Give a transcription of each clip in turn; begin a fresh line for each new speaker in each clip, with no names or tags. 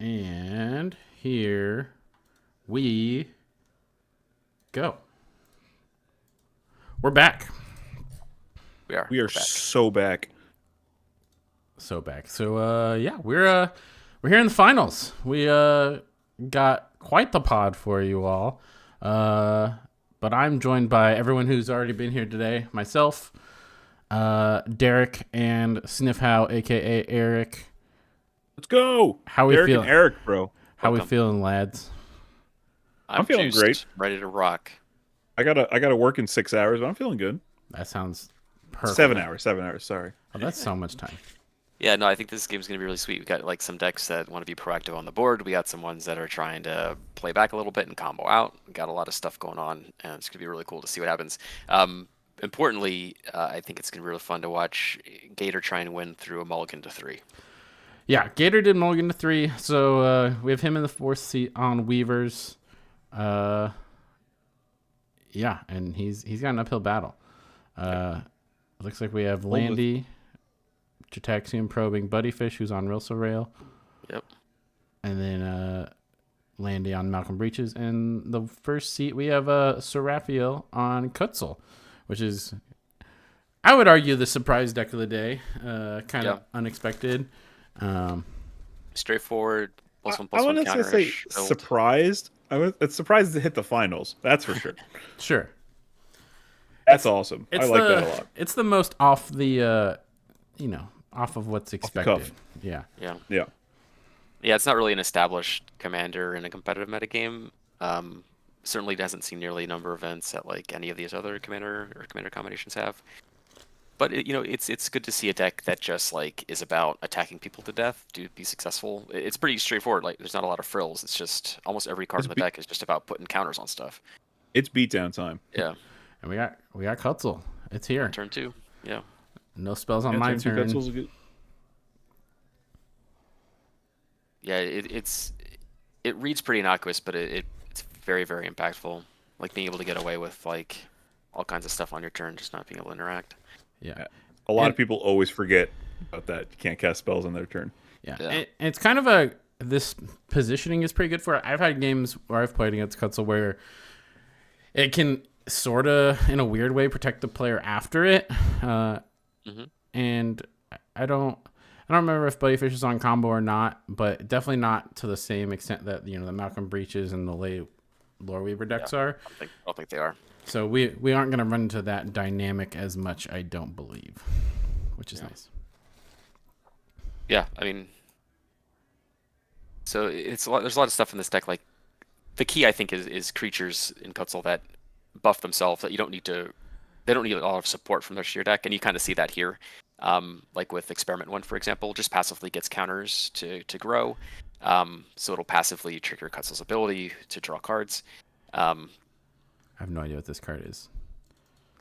And here we go. We're back.
We are.
We are
We're back.
so back.
So back. So yeah, we're here in the finals. We got quite the pod for you all. But I'm joined by everyone who's already been here today. Myself, Derek, and Sniffhow, aka Eric.
Let's go.
How we
Derek
feel?
and Eric, bro.
How we
Welcome.
feeling, lads?
I'm feeling
juiced,
great.
ready to rock.
I gotta work in 6 hours, but I'm feeling good.
That sounds perfect.
7 hours. 7 hours. Sorry.
Oh, that's so much time.
Yeah, no, I think this game's gonna be really sweet. We got like some decks that want to be proactive on the board. We got some ones that are trying to play back a little bit and combo out. We got a lot of stuff going on, and it's gonna be really cool to see what happens. Importantly, I think it's gonna be really fun to watch Gator try and win through a mulligan to 3.
Yeah, Gator did mulligan to 3, so we have him in the 4th seat on Weavers. Yeah, and he's got an uphill battle. Looks like we have Landy, Jataxium probing Buddyfish, who's on Rilsa Rail.
Yep.
And then Landy on Malcolm Breaches. And the first seat, we have Seraphiel on Kutzel, which is, I would argue, the surprise deck of the day. Kind of unexpected.
Straightforward. +1/+1
I want to say
build.
surprised. It's surprised to hit the finals. That's for sure.
Sure.
That's awesome. I like that a lot.
It's the most off the, off of what's expected.
cuff.
Yeah.
Yeah.
Yeah.
Yeah, it's not really an established commander in a competitive metagame. Certainly doesn't see nearly a number of events that like any of these other commander combinations have. But it's good to see a deck that just like is about attacking people to death to be successful. It's pretty straightforward. Like there's not a lot of frills. It's just almost every card in the deck is just about putting counters on stuff.
It's beatdown time.
Yeah.
And we got Kutzel. It's here.
Turn 2. Yeah.
No spells on my turn.
Yeah, it reads pretty innocuous, but it's very, very impactful. Like being able to get away with like all kinds of stuff on your turn, just not being able to interact.
Yeah.
A lot of people always forget about that. You can't cast spells on their turn.
Yeah.
Yeah.
And it's kind of this positioning is pretty good for it. I've had games where I've played against Kutzel where it can sort of, in a weird way, protect the player after it. And I don't remember if Buddyfish is on combo or not, but definitely not to the same extent that the Malcolm Breaches and the late Lore Weaver decks are.
I don't think they are.
So we aren't going to run into that dynamic as much, I don't believe, which is nice.
Yeah, I mean, so there's a lot of stuff in this deck. Like the key, I think, is creatures in Kutzel that buff themselves. That they don't need a lot of support from their sheer deck, and you kind of see that here. Like with Experiment 1, for example, just passively gets counters to grow. So it'll passively trigger Kutzel's ability to draw cards.
I have no idea what this card is.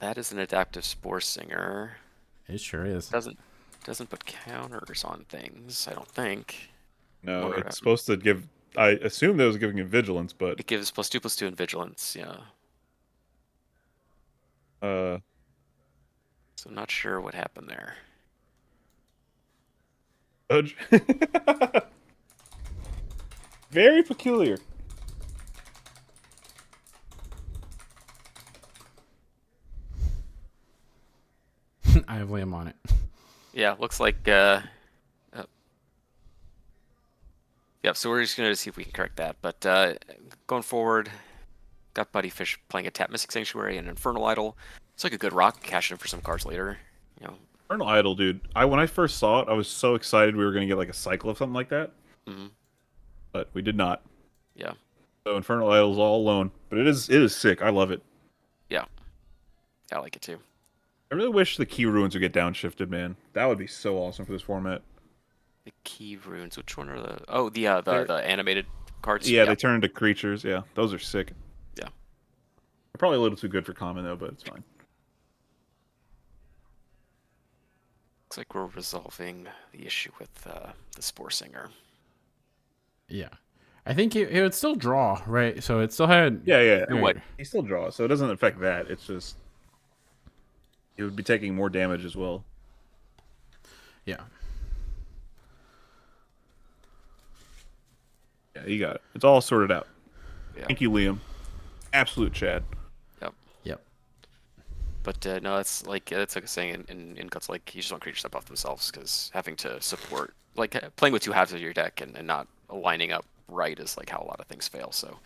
That is an adaptive Spore Singer.
It sure is.
Doesn't put counters on things, I don't think.
No, it's supposed to give. I assume that was giving him vigilance, but
It gives +2/+2 in vigilance, yeah.
uh,
So I'm not sure what happened there.
Judge. Very peculiar.
I have Liam on it.
Yeah, looks like yeah, so we're just gonna see if we can correct that. But going forward, got Buddyfish playing a Tap Mystic Sanctuary and Infernal Idol. It's like a good rock, cash in for some cards later.
Infernal Idol, dude. When I first saw it, I was so excited we were gonna get like a cycle of something like that. But we did not.
Yeah.
So Infernal Idol's all alone. But it is sick. I love it.
Yeah. I like it too.
I really wish the key ruins would get downshifted, man. That would be so awesome for this format.
The key runes, which one are the the animated cards?
Yeah, they turn into creatures. Yeah, those are sick.
Yeah.
They're probably a little too good for common though, but it's fine.
Looks like we're resolving the issue with the Spore Singer.
Yeah. I think it would still draw, right? So it still had...
Yeah.
What?
He still draws, so it doesn't affect that. It's just... He would be taking more damage as well.
Yeah.
Yeah, you got it. It's all sorted out.
Yeah.
Thank you, Liam. Absolute Chad.
Yep.
Yep.
But no, that's like I was saying in cuts, like you just want creatures that buff themselves, because having to support, like playing with two halves of your deck and not aligning up right is like how a lot of things fail. So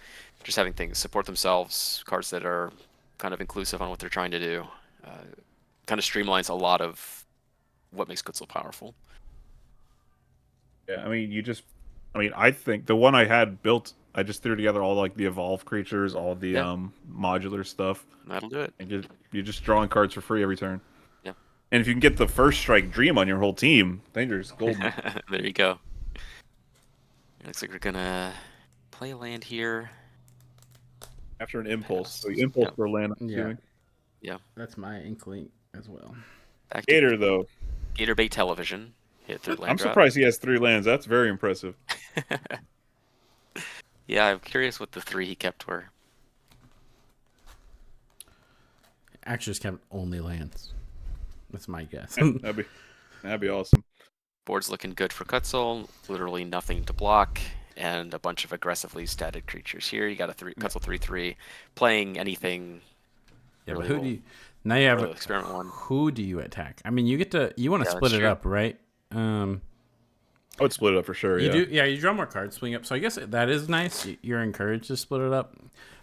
just having things support themselves, cards that are kind of inclusive on what they're trying to do, kind of streamlines a lot of what makes Kutzil powerful.
Yeah, I think the one I had built, I just threw together all like the evolve creatures, all the modular stuff,
That'll do it.
and you're just drawing cards for free every turn.
Yeah.
And if you can get the first strike dream on your whole team, then you're just golden.
There you go. Looks like we're gonna play a land here.
After an impulse, so the impulse for land.
Yeah.
Yeah.
That's my inkling as well.
Back to
Gator though.
Gator Bay Television. Hit third land
I'm
drop.
surprised he has 3 lands. That's very impressive.
Yeah, I'm curious what the 3 he kept were.
Actually, just kept only lands. That's my guess.
That'd be awesome.
Board's looking good for Kutzil. Literally nothing to block, and a bunch of aggressively statted creatures here. You got a Kutzil 3/3 playing anything.
Yeah,
really
but who do you? Now you have
experiment one.
Who do you attack? I mean, you want to split it
true.
up, right?
I would split it up for sure.
You
Yeah.
do. Yeah, you draw more cards, swing up. So I guess that is nice. You're encouraged to split it up,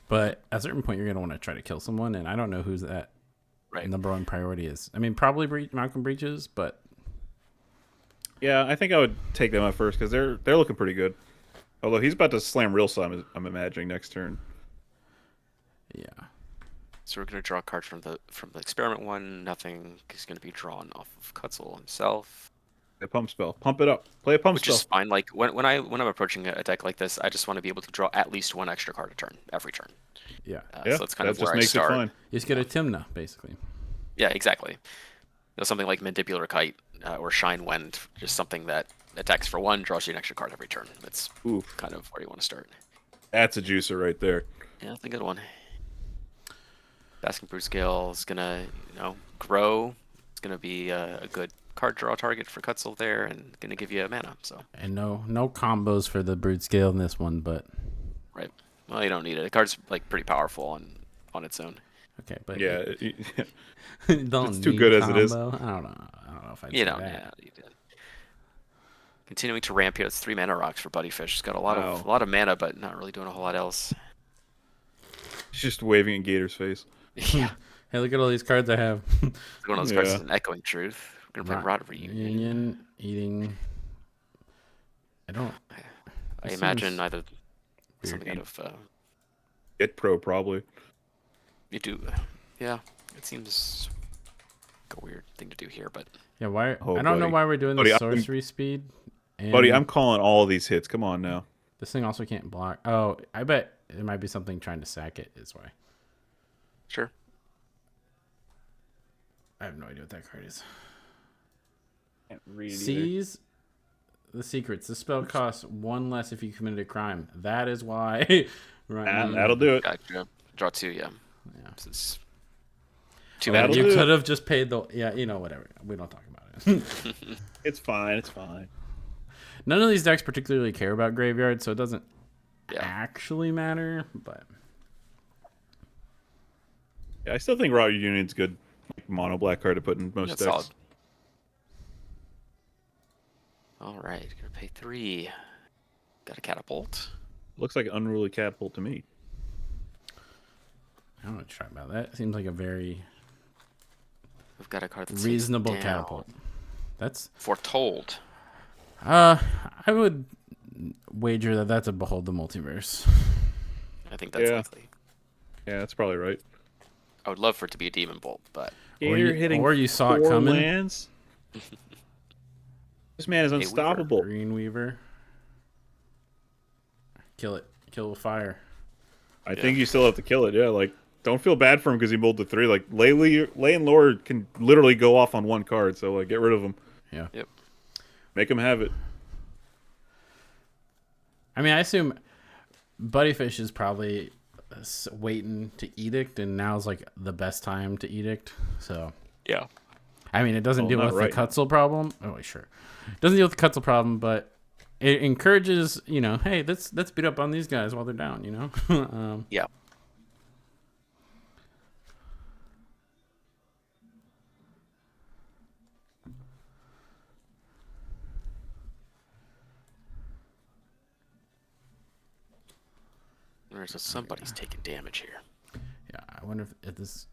but at a certain point, you're gonna want to try to kill someone, and I don't know who's that.
Right.
Number one priority is. I mean, probably Malcolm Breaches, but
Yeah, I think I would take them out first because they're looking pretty good. Although he's about to slam real slam, I'm imagining next turn.
yeah.
So we're gonna draw a card from the experiment one. Nothing is gonna be drawn off of Kutzil himself.
A pump spell, pump it up, play a pump
Which
spell.
is fine. Like when I'm approaching a deck like this, I just want to be able to draw at least one extra card a turn every turn.
Yeah.
Yeah,
So that's kind of
just
where I
makes
start.
it fun.
You just get a Timna, basically.
Yeah, exactly. Something like Mandibular Kite or Shine Wind, just something that attacks for 1, draws you an extra card every turn. That's kind of where you want to start.
That's a juicer right there.
Yeah, that's a good one. Basking Brood Scale is gonna, grow. It's gonna be a good card draw target for Kutzil there, and gonna give you a mana. So.
And no combos for the Brood Scale in this one, but.
Right. Well, you don't need it. The card's like pretty powerful on its own.
Okay, but
Yeah,
it's
too good as it is.
I don't know if I'd say
Yeah,
that.
you did. Continuing to ramp here. It's 3 mana rocks for Buddyfish. He's got a lot of mana, but not really doing a whole lot else.
He's just waving in Gator's face.
Yeah.
Hey, look at all these cards I have.
One of those cards is an Echoing Truth. We're gonna play Rod Reunion.
Eating.
I imagine either something out of
Get Pro probably.
you do. Yeah, it seems like a weird thing to do here, but
Yeah, why?
Oh,
I don't know
buddy.
why we're doing
Buddy,
the sorcery speed. And
Buddy, I'm calling all these hits. Come on now.
This thing also can't block. Oh, I bet there might be something trying to sack it. Is why.
sure.
I have no idea what that card is.
Can't read it either.
Seize the secrets. This spell costs 1 less if you committed a crime. That is why. Right.
That'll do it.
Gotcha. Draw 2, yeah.
Yeah.
So it's 2
That'll
mana.
You
do it.
could have just paid the. Yeah, whatever. We don't talk about it.
It's fine. It's fine.
None of these decks particularly care about graveyard, so it doesn't
Yeah.
actually matter. But
Yeah, I still think Raw Union's good mono black card to put in most
That's
decks.
solid. All right, gonna pay 3. Got a catapult.
Looks like an unruly catapult to me.
I don't know what to talk about. That seems like a very
We've got a card that's
reasonable
face down.
catapult. That's
Foretold.
I would wager that that's a Behold the Multiverse.
I think that's
Yeah.
likely.
Yeah, that's probably right.
I would love for it to be a Demon Bolt, but
Or you saw it
4
coming.
lands. This man is
Weaver.
unstoppable.
Green Weaver. Kill it. Kill with fire.
I think you still have to kill it. Yeah, like don't feel bad for him because he mulled the 3. Like Ley and Lord can literally go off on 1 card, so like get rid of him.
Yeah.
Yep.
Make him have it.
I mean, I assume Buddyfish is probably waiting to edict, and now's like the best time to edict. So,
Yeah.
I mean, it doesn't
Well,
deal
not
with
right
the Kutzil problem. Oh, sure. It doesn't deal with the Kutzil problem, but it encourages, hey, let's beat up on these guys while they're down,
Yeah. So somebody's taking damage here.
Yeah, I wonder if this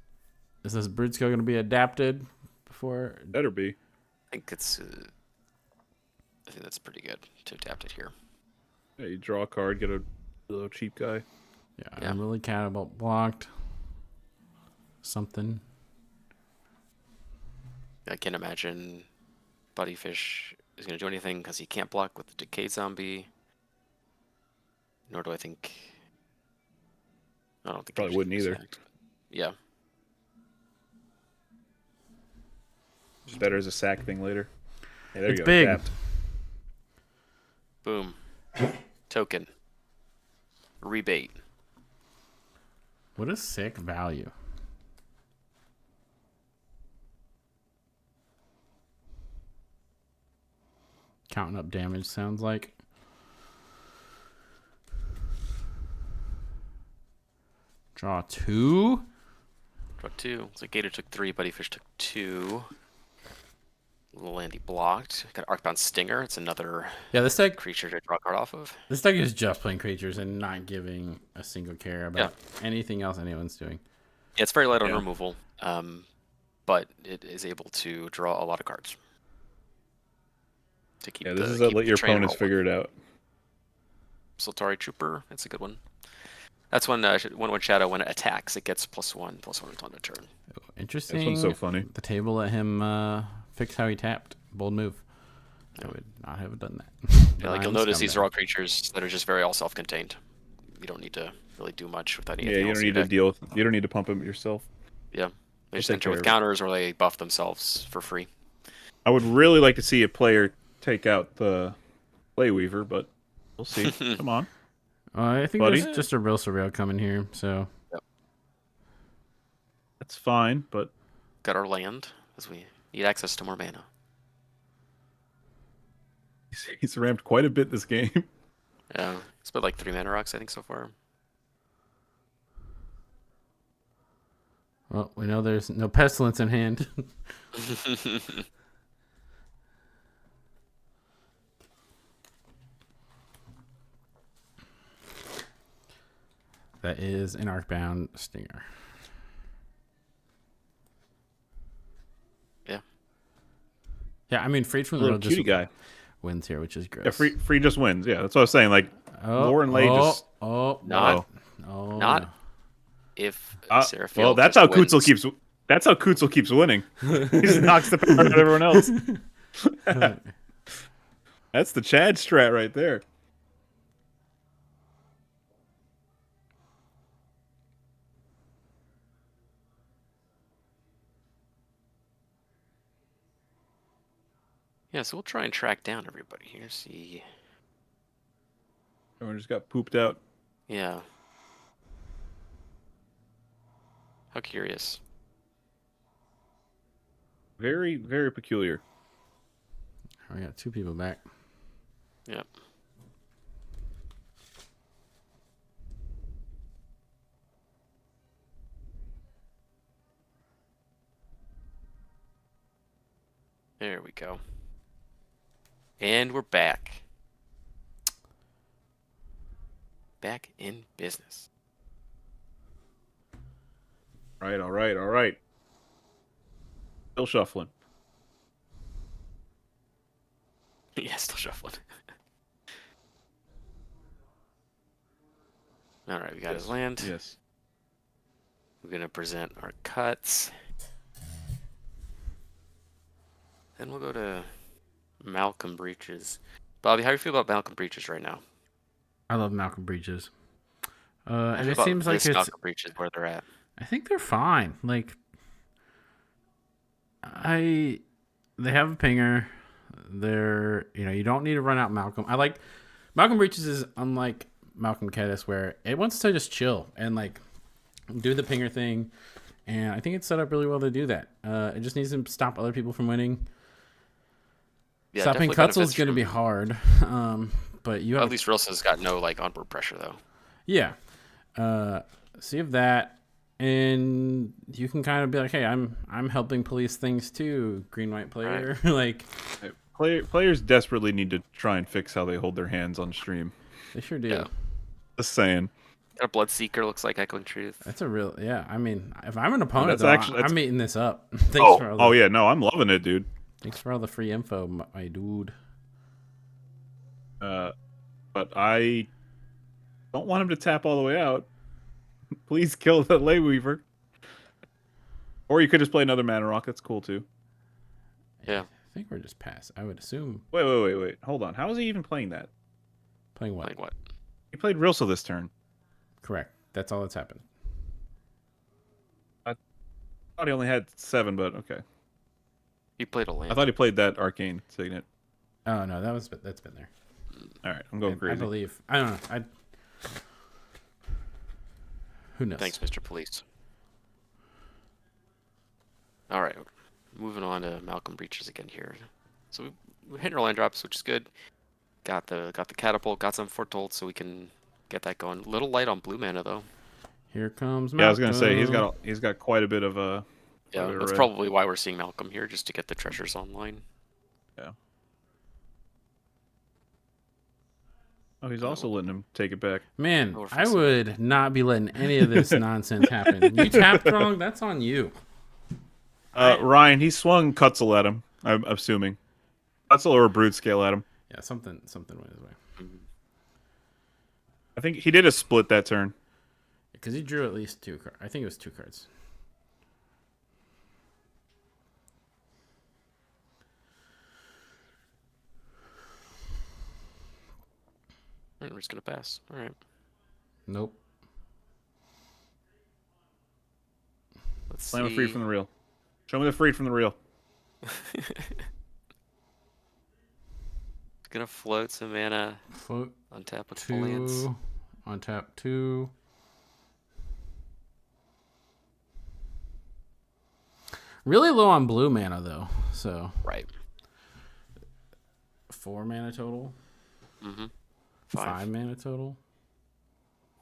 is this brood skill going to be adapted before.
Better be.
I think it's. I think that's pretty good to adapt it here.
Yeah, you draw a card, get a little cheap guy.
Yeah, I'm really kind of about blocked. Something.
I can't imagine Buddyfish is going to do anything because he can't block with the Decay Zombie. Nor do I think. I don't think
Probably wouldn't either.
Yeah.
It's better as a sack thing later. Yeah, there
It's
you go.
big.
Adapt.
Boom. Token. Rebate.
What a sick value. Counting up damage sounds like. Draw 2.
Draw 2. So Gator took 3, Buddyfish took 2. Landy blocked. Got Arcbound Stinger. It's another
This deck
creature to draw a card off of.
This deck is just playing creatures and not giving a single care about anything else anyone's doing.
Yeah, it's very light on removal, but it is able to draw a lot of cards. To keep
This is a let your opponents figure it out.
Soltari Trooper. That's a good one. That's when when Shadow, when it attacks, it gets +1/+1 on the turn.
Oh, interesting.
This one's so funny.
The table let him fix how he tapped. Bold move. I would not have done that.
Yeah, you'll notice these are all creatures that are just very all self-contained. You don't need to really do much with anything.
Yeah, you don't need to deal with. You don't need to pump them yourself.
Yeah, they just enter with counters or they buff themselves for free.
I would really like to see a player take out the Play Weaver, but we'll see. Come on.
I think there's just a real surreal coming here, so.
Yep.
That's fine, but.
Got our land, as we need access to more mana.
He's ramped quite a bit this game.
Yeah, it's been like 3 mana rocks, I think, so far.
Well, we know there's no pestilence in hand. That is an Arcbound Stinger.
Yeah.
Yeah, I mean, Freed from the
Little
Road
cutie
just
guy
wins here, which is gross.
Yeah, free just wins. Yeah, that's what I was saying. Like, Lore and Lay just.
Not
No.
if Seraphil
well, that's how
wins.
Kutzel keeps. That's how Kutzel keeps winning. He just knocks the power out of everyone else. That's the Chad strat right there.
Yeah, so we'll try and track down everybody here. See.
Everyone just got pooped out.
Yeah. How curious.
Very, very peculiar.
We got 2 people back.
Yep. There we go. And we're back. Back in business.
All right. Still shuffling.
Yeah, still shuffling. All right, we got his land.
Yes.
We're going to present our cuts. Then we'll go to Malcolm Breaches. Bobby, how do you feel about Malcolm Breaches right now?
I love Malcolm Breaches. And it seems like it's
Malcolm Breaches where they're at.
I think they're fine. Like, they have a pinger. They're, you don't need to run out Malcolm. I like Malcolm Breaches is unlike Malcolm Kedis, where it wants to just chill and like do the pinger thing, and I think it's set up really well to do that. It just needs to stop other people from winning.
Yeah,
Stopping
definitely
Cutzel's
benefits
going to be
from-
hard. But you have
At least Rilsa's got no like onboard pressure though.
yeah. So you have that, and you can kind of be like, hey, I'm helping police things too, green white player. Like
Players desperately need to try and fix how they hold their hands on stream.
they sure do.
Yeah.
Just saying.
Got a Bloodseeker looks like Echoing Truth.
That's a real I mean, if I'm an opponent,
That's
though,
actually-
I'm eating this up. Thanks for all the,
yeah, no, I'm loving it, dude.
Thanks for all the free info, my dude.
But I don't want him to tap all the way out. Please kill the Lay Weaver. Or you could just play another Mana Rock. That's cool too.
Yeah.
I think we're just pass. I would assume
Wait. Hold on. How is he even playing that?
playing what?
Like what?
He played Rilsa this turn.
Correct. That's all that's happened.
I thought he only had 7, but okay.
He played a
I
land.
thought he played that Arcane Signet.
Oh no, that's been there.
All right, I'm going
I
crazy.
believe. I don't know. Who knows?
Thanks, Mr. Police. All right, moving on to Malcolm Breaches again here. So we're hitting our land drops, which is good. Got the catapult, got some foretold, so we can get that going. Little light on blue mana though.
Here comes.
Yeah, I was gonna say
Malcolm.
he's got quite a bit of
Yeah,
quite a bit of
that's
red.
probably why we're seeing Malcolm here, just to get the treasures online.
Yeah. Oh, he's also letting him take it back.
Man,
Or
I
fix it.
would not be letting any of this nonsense happen. You tapped wrong. That's on you.
Ryan, he swung Cutzel at him. I'm assuming Cutzel or a Brood Scale at him.
Yeah, something went his way.
I think he did a split that turn.
Because he drew at least 2 cards. I think it was 2 cards.
All right, we're just gonna pass. All right,
Nope.
let's
Slam
see.
a free from the reel. Show me the free from the reel.
Gonna float some mana
Float
on tap with full lands.
2. On tap 2. Really low on blue mana though. So
Right.
4 mana total.
Mm-hmm.
5 mana total.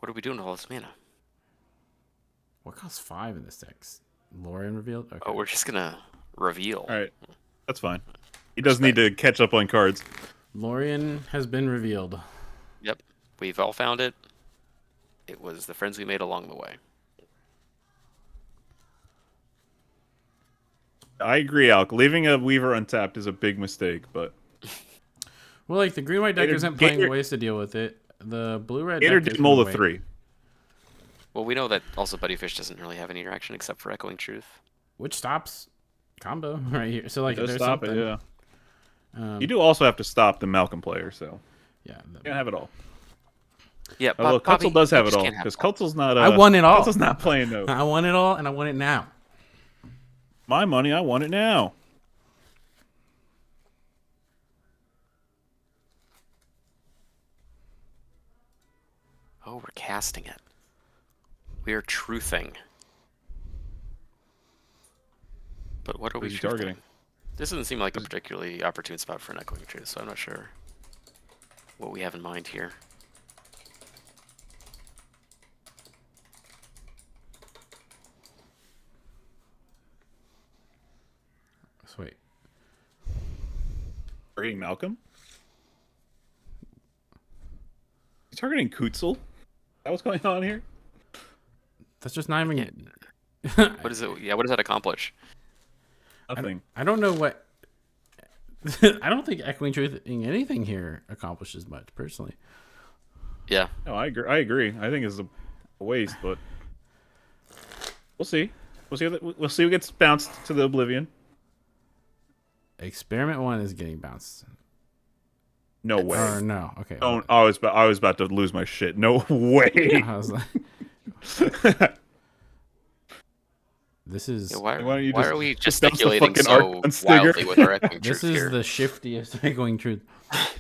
What are we doing with all this mana?
What costs 5 in this deck? Lorian revealed. Okay.
Oh, we're just gonna reveal.
All right, that's fine. He does need to catch up on cards.
Lorian has been revealed.
Yep, we've all found it. It was the friends we made along the way.
I agree, Alk. Leaving a Weaver untapped is a big mistake, but
Well, like the green white deck
Gator-
isn't playing
Gator-
ways to deal with it. The blue red
Gator
deck
did
is
mull
gonna
the
wait.
3.
Well, we know that also Buddyfish doesn't really have any interaction except for Echoing Truth.
Which stops combo right here. So like
Just
there's
stop
something.
it, yeah. You do also have to stop the Malcolm player, so
Yeah.
you can't have it all.
Yeah,
Although
Poppy,
Cutzel does
you
have it
just
all
can't have
because
it all.
Cutzel's not.
I want it all.
Cutzel's not playing no.
I want it all, and I want it now.
My money, I want it now.
Oh, we're casting it. We are truthing. But what are we
Who's he
truthing?
targeting?
This doesn't seem like a particularly opportune spot for an Echoing Truth, so I'm not sure what we have in mind here.
Sweet.
Targeting Malcolm? He's targeting Kutzel? Is that what's going on here?
That's just not even.
What is it? Yeah, what does that accomplish?
Nothing.
I don't know what. I don't think echoing truth in anything here accomplishes much personally.
Yeah.
No, I agree. I think it's a waste, but we'll see. We'll see who gets bounced to the oblivion.
Experiment 1 is getting bounced.
No way.
Or no. Okay.
Don't. I was about to lose my shit. No way.
I was like, this is
Yeah, why
Why don't you
why
just-
are we
just bounce the
gesticulating
fucking
so
Archon Stinger?
wildly with our Echoing
this
Truth
is
here?
the shiftiest echoing truth.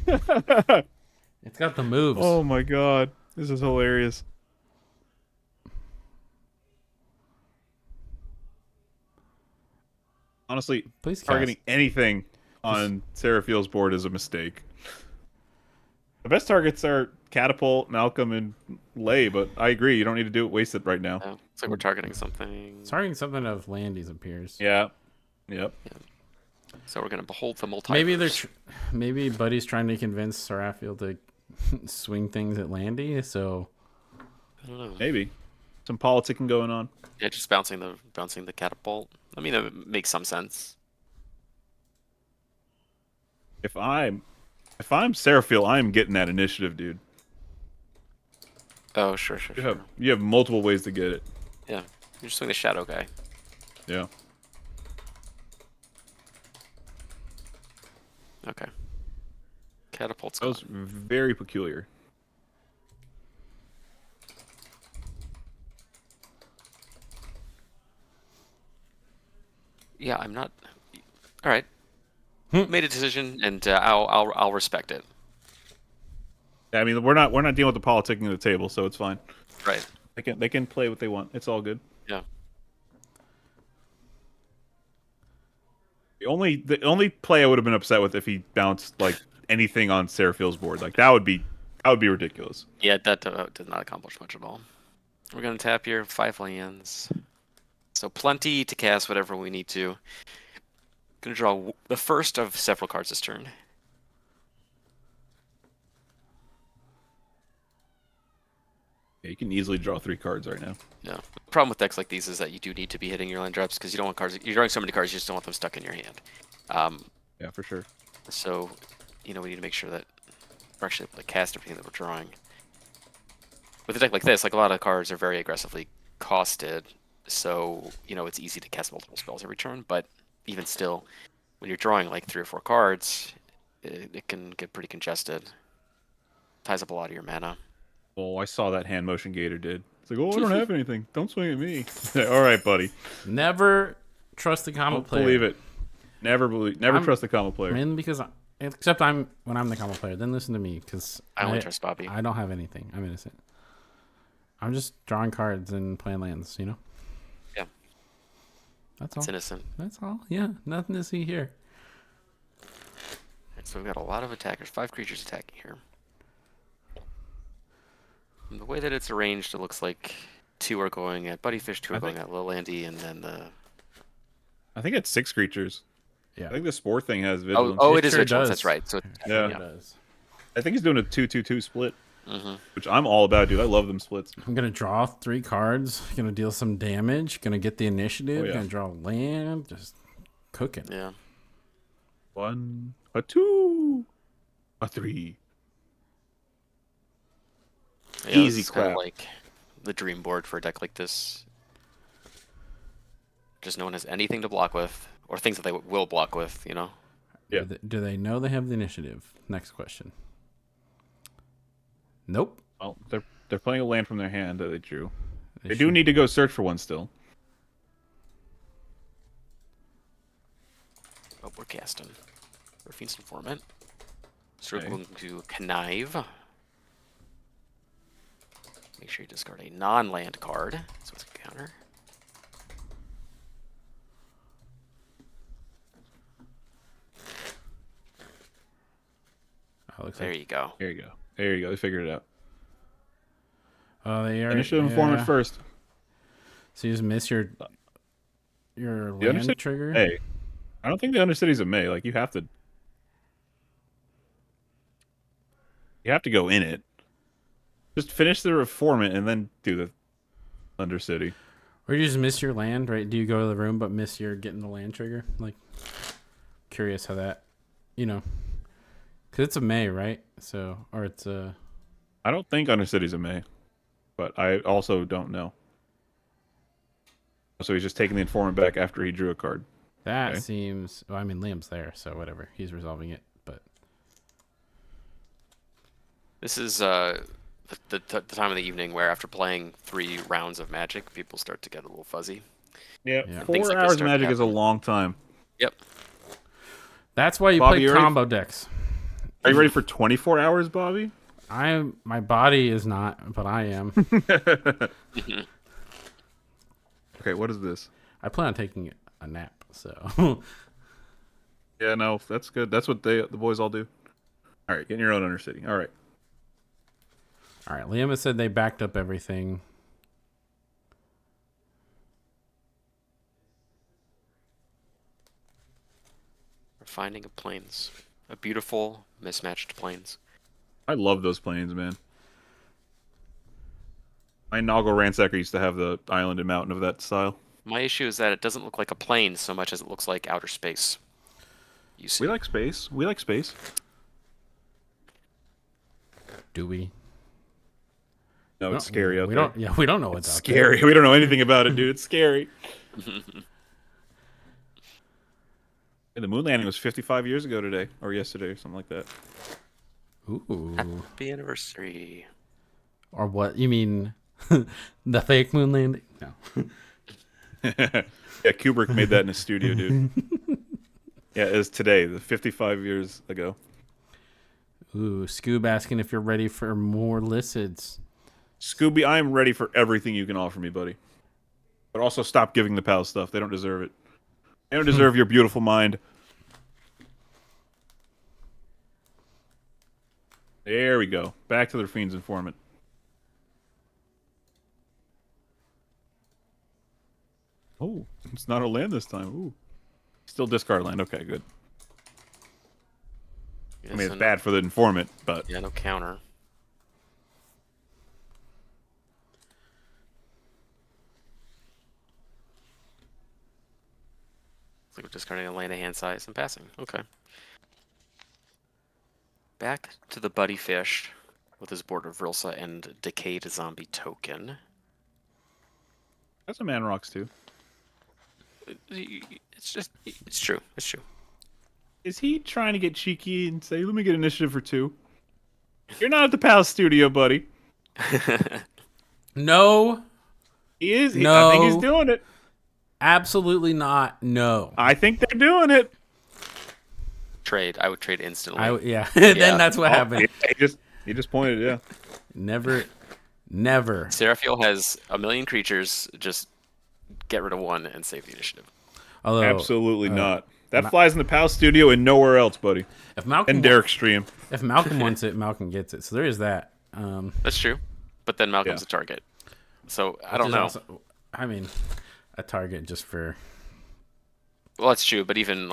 It's got the moves.
Oh my god, this is hilarious. Honestly,
Please cast.
targeting anything on Seraphiel's board is a mistake. The best targets are Catapult, Malcolm, and Lay, but I agree. You don't need to do it. Waste it right now.
Yeah, it's like we're targeting something.
Targeting something of Landy's appears.
Yeah. Yep.
So we're gonna behold the multiverse.
Maybe maybe Buddy's trying to convince Seraphiel to swing things at Landy. So
I don't know.
Maybe some politicking going on.
Yeah, just bouncing the catapult. I mean, that makes some sense.
If I'm Seraphiel, I'm getting that initiative, dude.
Oh, sure.
You have multiple ways to get it.
Yeah, you're just swing the shadow guy.
Yeah.
Okay. Catapult's
That was
gone.
very peculiar.
Yeah, I'm not. All right. Made a decision, and I'll respect it.
I mean, we're not dealing with the politicking of the table, so it's fine.
Right.
They can play what they want. It's all good.
Yeah.
The only play I would have been upset with if he bounced like anything on Seraphiel's board. Like that would be ridiculous.
Yeah, that did not accomplish much at all. We're gonna tap here 5 lands, so plenty to cast whatever we need to. Gonna draw the first of several cards this turn.
Yeah, you can easily draw 3 cards right now.
Yeah. The problem with decks like these is that you do need to be hitting your land drops because you don't want cards. You're drawing so many cards, you just don't want them stuck in your hand.
Yeah, for sure.
So, we need to make sure that we're actually able to cast everything that we're drawing. With a deck like this, like a lot of cards are very aggressively costed, so it's easy to cast multiple spells every turn. But even still, when you're drawing like 3 or 4 cards, it can get pretty congested. Ties up a lot of your mana.
Oh, I saw that hand motion Gator did. It's like, oh, I don't have anything. Don't swing at me. All right, buddy.
never trust the combo
Don't
player.
believe it. Never trust the combo player.
Mainly because except when I'm the combo player. Then listen to me because
I only trust Bobby.
I don't have anything. I'm innocent. I'm just drawing cards and playing lands.
Yeah.
That's all.
It's innocent.
That's all. Yeah, nothing to see here.
Right, so we've got a lot of attackers. 5 creatures attacking here. And the way that it's arranged, it looks like 2 are going at Buddyfish, 2 are going at Lil Andy, and then the...
I think it's 6 creatures.
Yeah.
I think the spore thing has vigilance.
Oh,
It
it is
sure
vigilance.
does.
That's right. So
Yeah.
It does.
I think he's doing a 2-2-2 split,
Mm-hmm.
which I'm all about, dude. I love them splits.
I'm gonna draw 3 cards. Gonna deal some damage. Gonna get the initiative.
Oh, yeah.
Gonna draw land. Just cooking.
Yeah.
1, a 2, a 3.
Yeah,
Easy
this is kinda
clap.
like the dream board for a deck like this. Just no one has anything to block with, or things that they will block with.
Yeah.
Do they know they have the initiative? Next question. Nope.
Well, they're playing a land from their hand that they drew. They
should-
do need to go search for one still.
Oh, we're casting. Fiend's Informant. So we're going to connive. Make sure you discard a non-land card, so it's a counter.
Oh, looks
There
like
you go.
There you go. There you go. They figured it out.
they are
Initiative Informant first.
So you just miss your
The
land
Undercity
trigger.
May. I don't think the Undercity's a May. Like you have to go in it. Just finish the Reformant and then do the Undercity.
Or you just miss your land, right? Do you go to the room but miss your getting the land trigger? Like, curious how that, because it's a May, right? So, or it's a.
I don't think Undercity's a May, but I also don't know. So he's just taking the Informant back after he drew a card.
That
Okay.
seems. Well, I mean, Liam's there, so whatever. He's resolving it, but.
This is the time of the evening where, after playing 3 rounds of Magic, people start to get a little fuzzy.
Yeah,
Yeah.
4
Things like this
hours of
start to
Magic is a
happen.
long time.
Yep.
That's why you
Bobby,
play
you ready?
combo decks.
Are you ready for 24 hours, Bobby?
My body is not, but I am.
Okay, what is this?
I plan on taking a nap, so.
Yeah, no, that's good. That's what the boys all do. All right, get in your own Undercity. All right.
All right, Liam has said they backed up everything.
We're finding a plains. A beautiful, mismatched plains.
I love those planes, man. My inaugural Ransacker used to have the island and mountain of that style.
My issue is that it doesn't look like a plane so much as it looks like outer space. You see.
We like space. We like space.
Do we?
No, it's scary out
we
there.
don't. Yeah, we don't know what's
It's
out
scary. We don't know anything about it, dude. It's scary. Hey, the moon landing was 55 years ago today, or yesterday, or something like that.
there. Ooh.
Happy anniversary.
Or what? You mean the fake moon landing? No.
Yeah, Kubrick made that in his studio, dude. Yeah, it was today, the 55 years ago.
Ooh, Scoob asking if you're ready for more Lycids.
Scooby, I am ready for everything you can offer me, buddy. But also stop giving the pals stuff. They don't deserve it. They don't deserve your beautiful mind. There we go. Back to their Fiend's Informant. Oh, it's not a land this time. Ooh. Still discard land. Okay, good. I mean, it's bad for the Informant, but...
Yeah, no counter. Looks like we're discarding a land of hand size and passing. Okay. Back to the Buddy Fish with his Board of Rilsa and Decayed Zombie Token.
That's a Man Rocks, too.
It's true. It's true.
Is he trying to get cheeky and say, let me get initiative for 2? You're not at the Palace Studio, buddy.
No.
He is.
No.
I think he's doing it.
Absolutely not. No.
I think they're doing it.
Trade. I would trade instantly.
Yeah.
Yeah.
Then that's what happened.
Yeah, he just pointed, yeah.
Never.
Seraphiel has a million creatures. Just get rid of one and save the initiative.
Although,
Absolutely not. That flies in the Palace Studio and nowhere else, buddy.
If Malcolm
And Derek's stream.
If Malcolm wants it, Malcolm gets it. So there is that.
That's true. But then Malcolm's
Yeah.
a target. So I don't know.
Also, I mean, a target just for.
Well, that's true. But even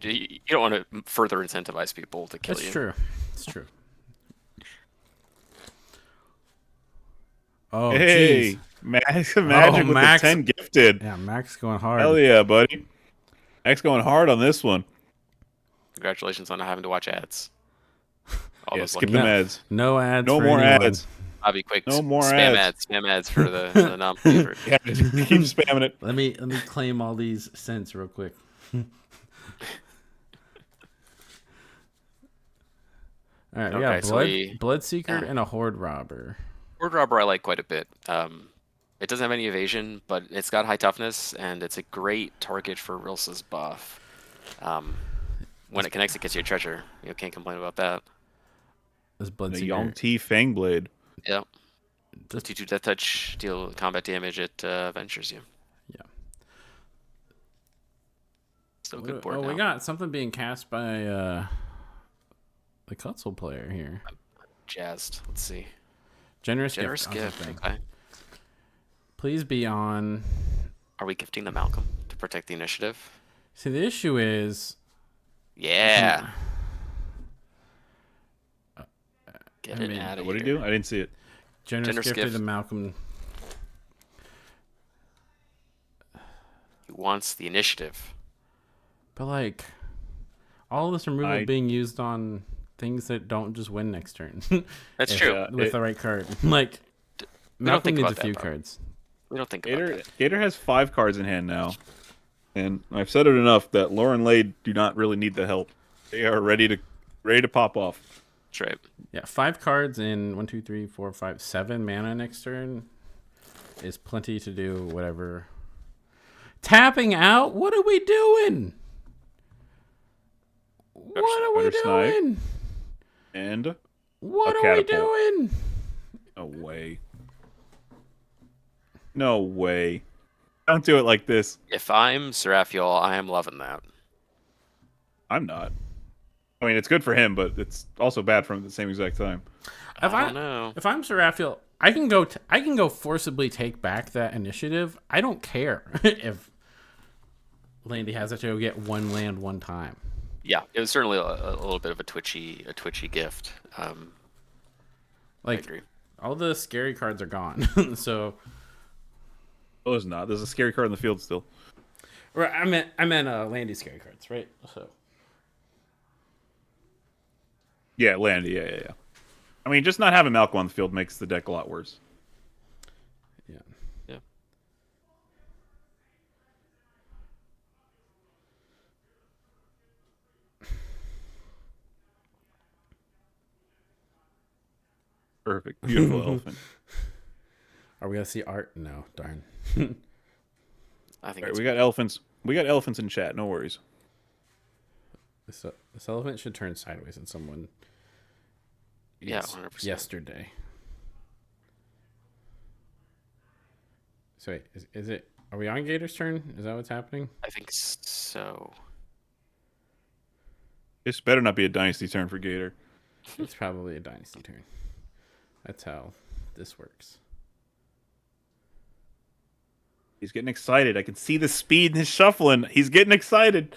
you don't want to further incentivize people to kill
That's
you.
true. It's true. Oh,
Hey,
jeez.
Magic with
Max.
the 10 gifted.
Yeah, Max going hard.
Hell yeah, buddy. Max going hard on this one.
Congratulations on not having to watch ads. All
Yeah,
those
skip
lucky-
them ads.
No ads.
No
for
more
anyone.
ads.
I'll be quick.
No more
spam
ads.
Spam ads for the non-believer.
Yeah, keep spamming it.
Let me claim all these cents real quick. All right, we got
Okay, so
Bloodseeker and a Horde Robber.
Word Robber I like quite a bit. It doesn't have any evasion, but it's got high toughness, and it's a great target for Rilsa's buff. When it connects, it gets you a treasure. You can't complain about that.
This
The
Bloodseeker.
Yong-Ti Fangblade.
Yep.
Just-
2/2 Death Touch, deal combat damage, it ventures you.
Yeah.
Still a good board
Oh,
now.
we got something being cast by the console player here.
Jazzed. Let's see.
Generous
Generous
gift.
gift.
Awesome.
Okay.
Please be on.
Are we gifting the Malcolm to protect the initiative?
See, the issue is.
Yeah. Get
I
it
mean,
out of
What
here.
did he do? I didn't see it.
Generous gifted
gift.
to Malcolm.
He wants the initiative.
But, like, all this removal
I-
being used on things that don't just win next turn.
That's
If-
true.
With the right card. Like,
We don't
Malcolm
think
needs a
about that,
few
though.
cards.
We don't think about
Gator,
that.
Gator has 5 cards in hand now. And I've said it enough that Lauren Lade do not really need the help. They are ready to pop off.
That's right.
Yeah, 5 cards in 1, 2, 3, 4, 5, 7 mana next turn is plenty to do whatever. Tapping out? What are we doing? What are we
Better snipe.
doing?
And
What
a
are we
catapult.
doing?
no way. No way. Don't do it like this.
If I'm Seraphiel, I am loving that.
I'm not. I mean, it's good for him, but it's also bad for him at the same exact time.
If
I don't know.
If I'm Sir Raphael, I can go. I can go forcibly take back that initiative. I don't care if Landy has to go get one land one time.
Yeah, it was certainly a little bit of a twitchy gift. I
Like
agree.
all the scary cards are gone. So,
Oh, there's not. There's a scary card in the field still.
right, I meant Landy scary cards, right? So,
Yeah, Landy. Yeah. I mean, just not having Malcolm on the field makes the deck a lot worse.
yeah.
Yeah.
Perfect. Beautiful elephant.
Are we gonna see art? No, darn.
I think
All right,
it's
we got elephants. We got elephants in chat. No worries.
This elephant should turn sideways in someone.
yeah, 100%.
Yesterday. So wait, is it? Are we on Gator's turn? Is that what's happening?
I think so.
This better not be a dynasty turn for Gator.
It's probably a dynasty turn. That's how this works.
He's getting excited. I can see the speed in his shuffling. He's getting excited.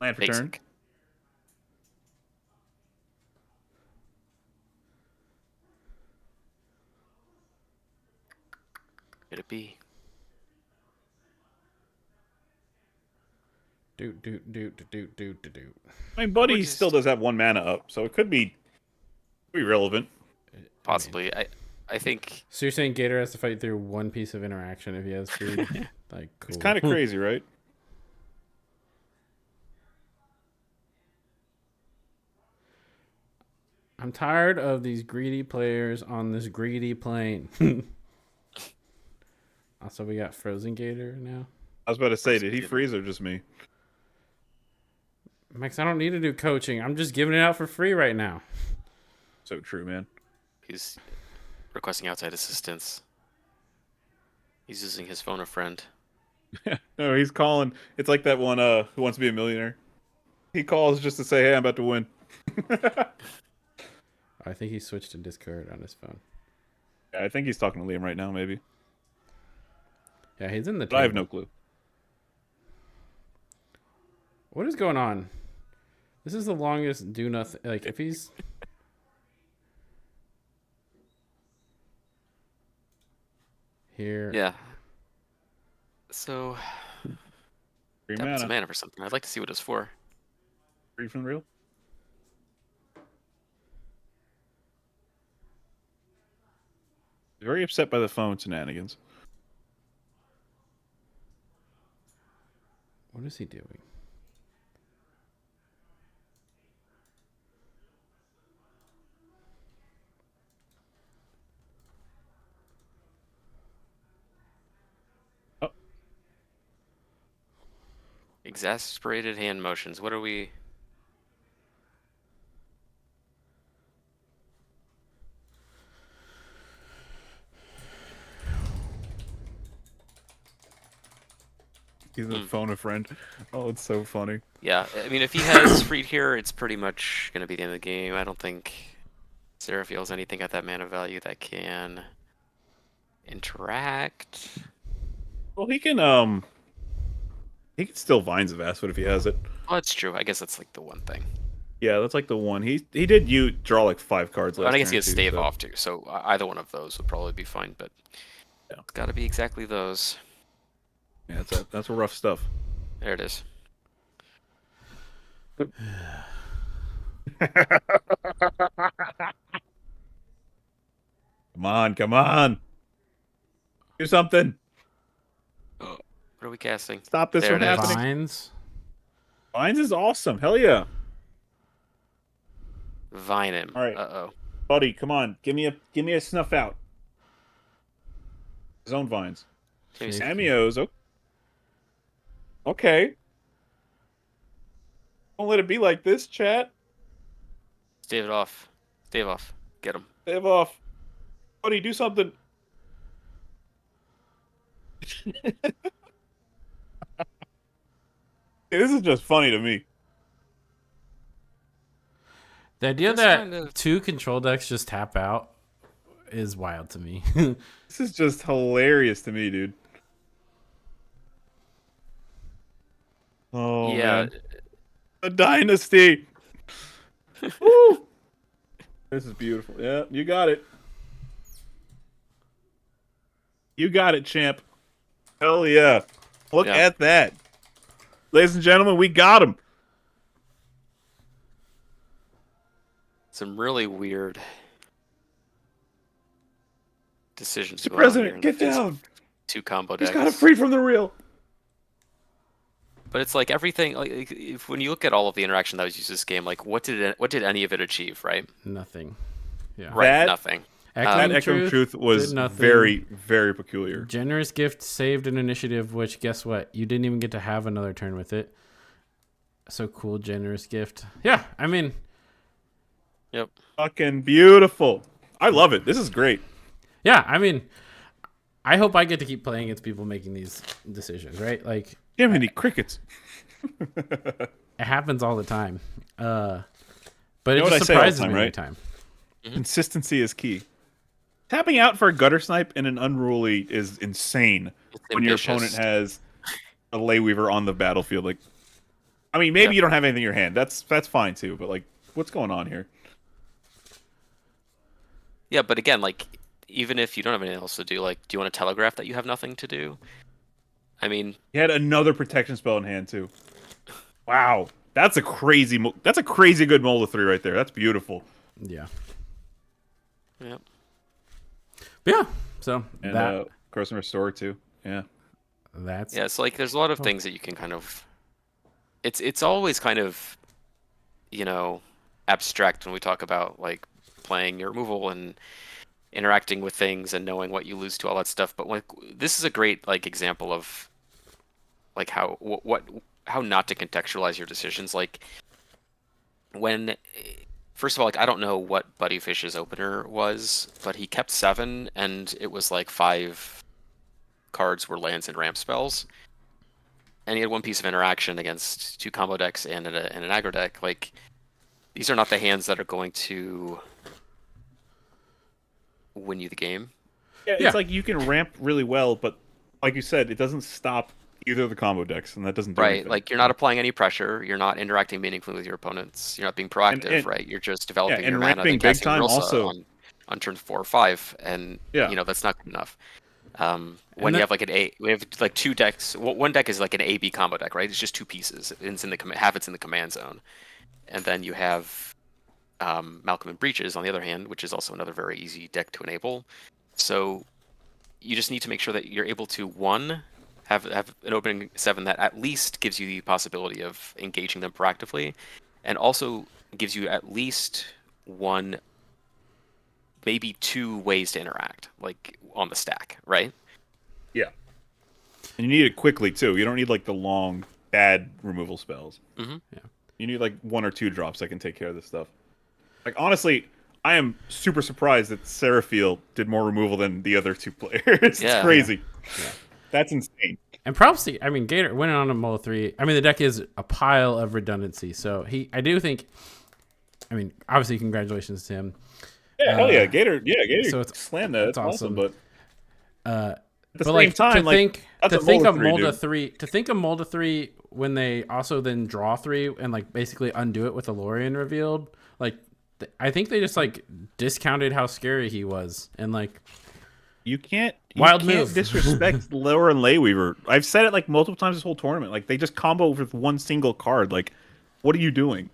Land for turn.
Basic. Could it be?
Do.
I mean, Buddy
We're just-
still does have 1 mana up, so it could be relevant.
Possibly. I think
So you're saying Gator has to fight through one piece of interaction if he has 3? Like, cool.
It's kind of crazy, right?
I'm tired of these greedy players on this greedy plane. Also, we got Frozen Gator now.
I was about to say, did he freeze or just me?
Max, I don't need to do coaching. I'm just giving it out for free right now.
So true, man.
he's requesting outside assistance. He's using his phone a friend.
No, he's calling. It's like that one, Who Wants to Be a Millionaire? He calls just to say, hey, I'm about to win.
I think he switched to Discord on his phone.
Yeah, I think he's talking to Liam right now, maybe.
Yeah, he's in the
But I have
table.
no clue.
What is going on? This is the longest do nothing. Like, if he's... Here.
Yeah. So,
3
tapping some
mana.
mana for something. I'd like to see what it's for.
3 from the real. Very upset by the phone shenanigans.
What is he doing?
Exasperated hand motions. What are we?
He's a phone a friend. Oh, it's so funny.
Yeah, I mean, if he has freed here, it's pretty much going to be the end of the game. I don't think Sarah feels anything at that mana value that can interact.
Well, he can still Vines of Asphodel if he has it.
Oh, that's true. I guess that's like the one thing.
Yeah, that's like the one. He did draw like 5 cards last
And I guess he
turn,
has
too,
stave
so-
off too, so either one of those would probably be fine. But
Yeah.
it's got to be exactly those.
Yeah, that's rough stuff.
There it is.
Come on. Do something.
What are we casting?
Stop this
There
from
it is.
happening.
Vines?
Vines is awesome. Hell yeah.
Vine him.
All right.
Uh-oh.
Buddy, come on. Give me a snuff out. Zone Vines.
Maybe
Jeez.
Cameos. Okay. Don't let it be like this, chat.
stave it off. Stave off. Get him.
Save off. Buddy, do something. This is just funny to me.
The idea
This
that
kind of-
2 control decks just tap out is wild to me.
This is just hilarious to me, dude. Oh,
yeah,
man. A dynasty. Woo! This is beautiful. Yeah, you got it. You got it, champ. Hell yeah. Look
Yeah.
at that. Ladies and gentlemen, we got him.
some really weird decisions.
Mr.
going on here
President,
in
get
the face
down.
of 2 combo
He's
decks.
got it free from the real.
But it's like everything. Like if, when you look at all of the interaction that was used this game, like what did any of it achieve? Right.
Nothing. Yeah.
Right.
That-
Nothing.
Echoing
That Echoing Truth was
did nothing.
very, very peculiar.
Generous Gift saved an initiative, which guess what? You didn't even get to have another turn with it. So cool, Generous Gift. Yeah, I mean,
Yep.
Fucking beautiful. I love it. This is great.
yeah, I mean, I hope I get to keep playing against people making these decisions, right? Like,
Jiminy crickets.
it happens all the time. But
You
it
know what
just
I say all the
surprises
time,
me every
right?
time.
Consistency is key. Tapping out for a gutter snipe in an unruly is insane
It's
when your
ambitious.
opponent has a lay weaver on the battlefield. Like, I mean, maybe
Yeah.
you don't have anything in your hand. That's fine too. But like, what's going on here?
Yeah, but again, like even if you don't have anything else to do, like, do you want to telegraph that you have nothing to do? I mean,
He had another protection spell in hand too. Wow, that's a crazy. That's a crazy good Mold of 3 right there. That's beautiful.
Yeah.
yeah.
But yeah, so
And
that
Cross and Restore too. Yeah.
that's
Yeah, it's like there's a lot of things that you can kind of. It's always kind of, abstract when we talk about like playing your removal and interacting with things and knowing what you lose to, all that stuff. But like this is a great like example of like how how not to contextualize your decisions. Like when first of all, like I don't know what Buddy Fish's opener was, but he kept 7 and it was like 5 cards were lands and ramp spells. And he had 1 piece of interaction against 2 combo decks and an aggro deck. Like, these are not the hands that are going to win you the game.
Yeah,
Yeah.
it's like you can ramp really well, but like you said, it doesn't stop either of the combo decks, and that doesn't do
Right?
anything.
Like, you're not applying any pressure. You're not interacting meaningfully with your opponents. You're not being proactive,
and-
right? You're just developing
and
your mana,
ramping
then
big
casting
time
Ursa
also-
on turn 4 or 5, and
Yeah.
that's not good enough. When
And
you have like we have like 2 decks. One deck is like an A/B combo deck, right? It's just 2 pieces. It's in the half it's in the command zone, and then you have Malcolm and Breaches on the other hand, which is also another very easy deck to enable. So you just need to make sure that you're able to have an opening 7 that at least gives you the possibility of engaging them proactively, and also gives you at least 1, maybe 2 ways to interact, like on the stack, right?
Yeah. And you need it quickly too. You don't need like the long bad removal spells.
Mhm.
Yeah.
You need like 1 or 2 drops that can take care of this stuff. Like honestly, I am super surprised that Seraphil did more removal than the other 2 players. It's
Yeah.
crazy.
Yeah.
That's insane.
And props to, I mean, Gator winning on a Mold 3. I mean, the deck is a pile of redundancy. So I do think, I mean, obviously, congratulations to him.
Yeah, hell yeah, Gator. Yeah, Gator.
so
Slam that. That's awesome. But
At
the same time, like that's
to
a
think
Mold
of
of 3,
Mold
dude.
of 3, to think of Mold of 3 when they also then draw 3 and like basically undo it with Lorien revealed, like I think they just like discounted how scary he was and like
You can't
Wild move.
disrespect Lower and Layweaver. I've said it like multiple times this whole tournament. Like they just combo with 1 single card. Like, what are you doing?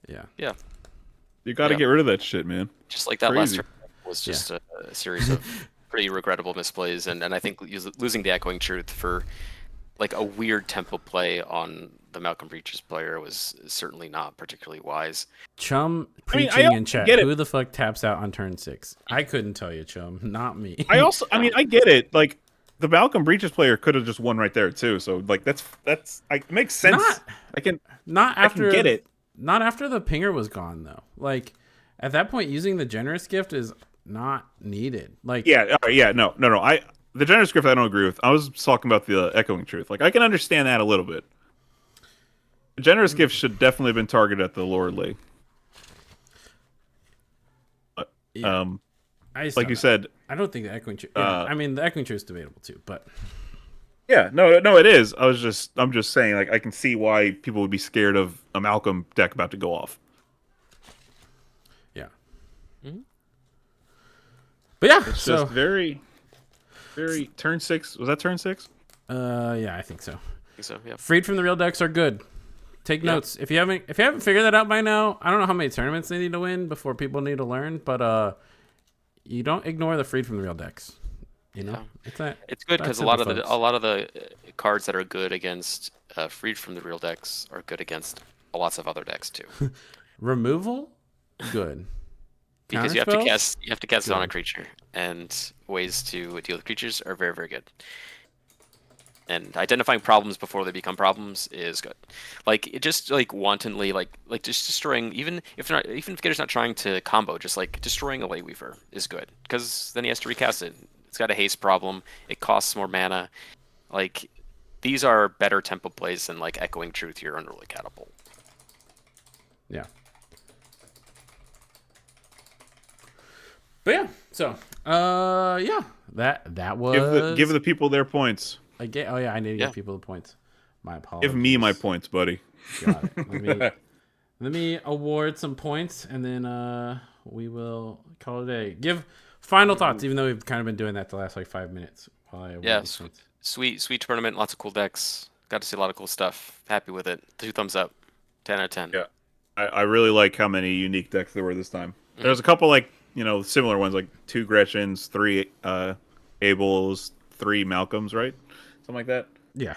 yeah.
Yeah.
You got to
Yeah.
get rid of that shit, man.
Just like that
Crazy.
last turn was just a series of pretty regrettable misplays, and I think losing the Echoing Truth for like a weird tempo play on the Malcolm Breaches player was certainly not particularly wise.
Chum
I mean,
preaching
I
in chat.
get it.
Who the fuck taps out on turn 6? I couldn't tell you, Chum. Not me.
I mean, I get it. Like the Malcolm Breaches player could have just won right there too. So like that's like it makes sense.
Not-
I can
Not after
get it.
Not after the pinger was gone though. Like at that point, using the generous gift is not needed. Like
Yeah, no. The generous script I don't agree with. I was talking about the Echoing Truth. Like I can understand that a little bit. Generous gifts should definitely have been targeted at the lower league. But,
Yeah.
like you said,
I don't think the echoing chair. Yeah, I mean the echoing chair is debatable too, but
yeah, no, it is. I'm just saying, like, I can see why people would be scared of a Malcolm deck about to go off.
yeah.
Mhm.
But yeah,
It's
so
just very turn 6. Was that turn 6?
yeah, I think so.
I think so, yeah.
Freed from the real decks are good. Take
Yeah.
notes if you haven't figured that out by now. I don't know how many tournaments they need to win before people need to learn, but you don't ignore the freed from the real decks. You know,
Yeah. It's good because a lot of the cards that are good against freed from the real decks are good against lots of other decks too.
Removal, good.
Because you
Counterspells?
have to cast it on a
Good.
creature, and ways to deal with creatures are very, very good. And identifying problems before they become problems is good. Like it just like wantonly like just destroying even if Gator's not trying to combo, just like destroying a Lightweaver is good because then he has to recast it. It's got a haste problem. It costs more mana. Like these are better tempo plays than like Echoing Truth here under Unruly Catapult.
Yeah. But yeah, so yeah, that was
Give the people their points.
Oh yeah, I need to
Yeah.
give people the points. My apologies.
Give me my points, buddy.
Got it. Let me award some points, and then we will call it a day. Give final thoughts, even though we've kind of been doing that the last like 5 minutes while I award
Yeah,
these points.
sweet tournament, lots of cool decks. Got to see a lot of cool stuff. Happy with it. 2 thumbs up. 10 out of 10.
Yeah. I really like how many unique decks there were this time. There's a couple like, similar ones, like 2 Gretchens, 3 Abels, 3 Malcolms, right? Something like that.
Yeah.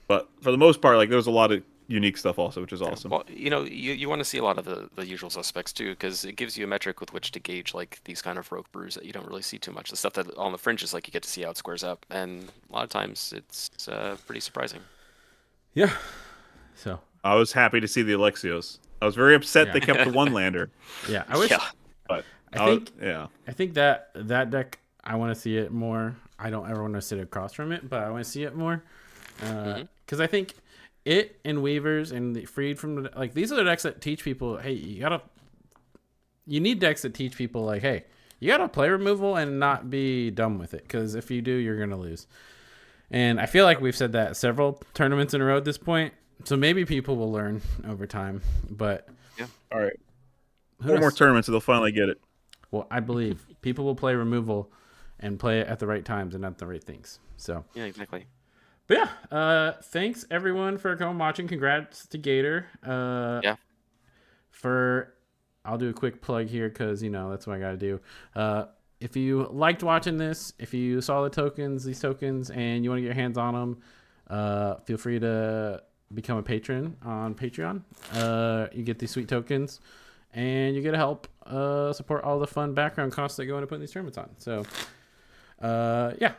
But for the most part, like, there was a lot of unique stuff also, which is awesome.
Well, you want to see a lot of the usual suspects too, because it gives you a metric with which to gauge like these kind of rogue brews that you don't really see too much. The stuff that on the fringes, like you get to see how it squares up, and a lot of times it's pretty surprising.
Yeah. So
I was happy to see the Alexios. I was very upset they kept the one lander.
yeah, I wish.
Yeah.
But
I think that deck, I want to see it more. I don't ever want to sit across from it, but I want to see it more because I think it and Weavers and the freed from like these are the decks that teach people, hey, you need decks that teach people like, hey, you gotta play removal and not be dumb with it, because if you do, you're gonna lose. And I feel like we've said that several tournaments in a row at this point, so maybe people will learn over time. But
all right,
who
4 more
knows?
tournaments and they'll finally get it.
Well, I believe people will play removal and play it at the right times and at the right things. So,
Yeah, exactly.
but yeah, thanks everyone for coming watching. Congrats to Gator.
Yeah.
I'll do a quick plug here because that's what I got to do. If you liked watching this, if you saw these tokens, and you want to get your hands on them, feel free to become a patron on Patreon. You get these sweet tokens, and you get to help support all the fun background costs that go into putting these tournaments on. So, yeah.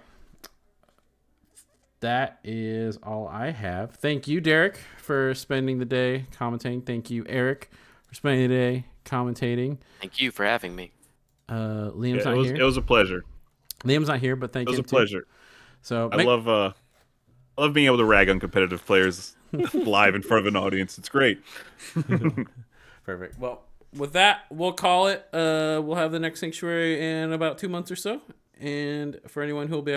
That is all I have. Thank you, Derek, for spending the day commentating. Thank you, Eric, for spending the day commentating.
Thank you for having me.
Liam's not here.
It was a pleasure.
Liam's not here, but thank you.
It was a pleasure.
So
I love being able to rag on competitive players live in front of an audience. It's great.
Perfect. Well, with that, we'll call it. We'll have the next sanctuary in about 2 months or so. And for anyone who will be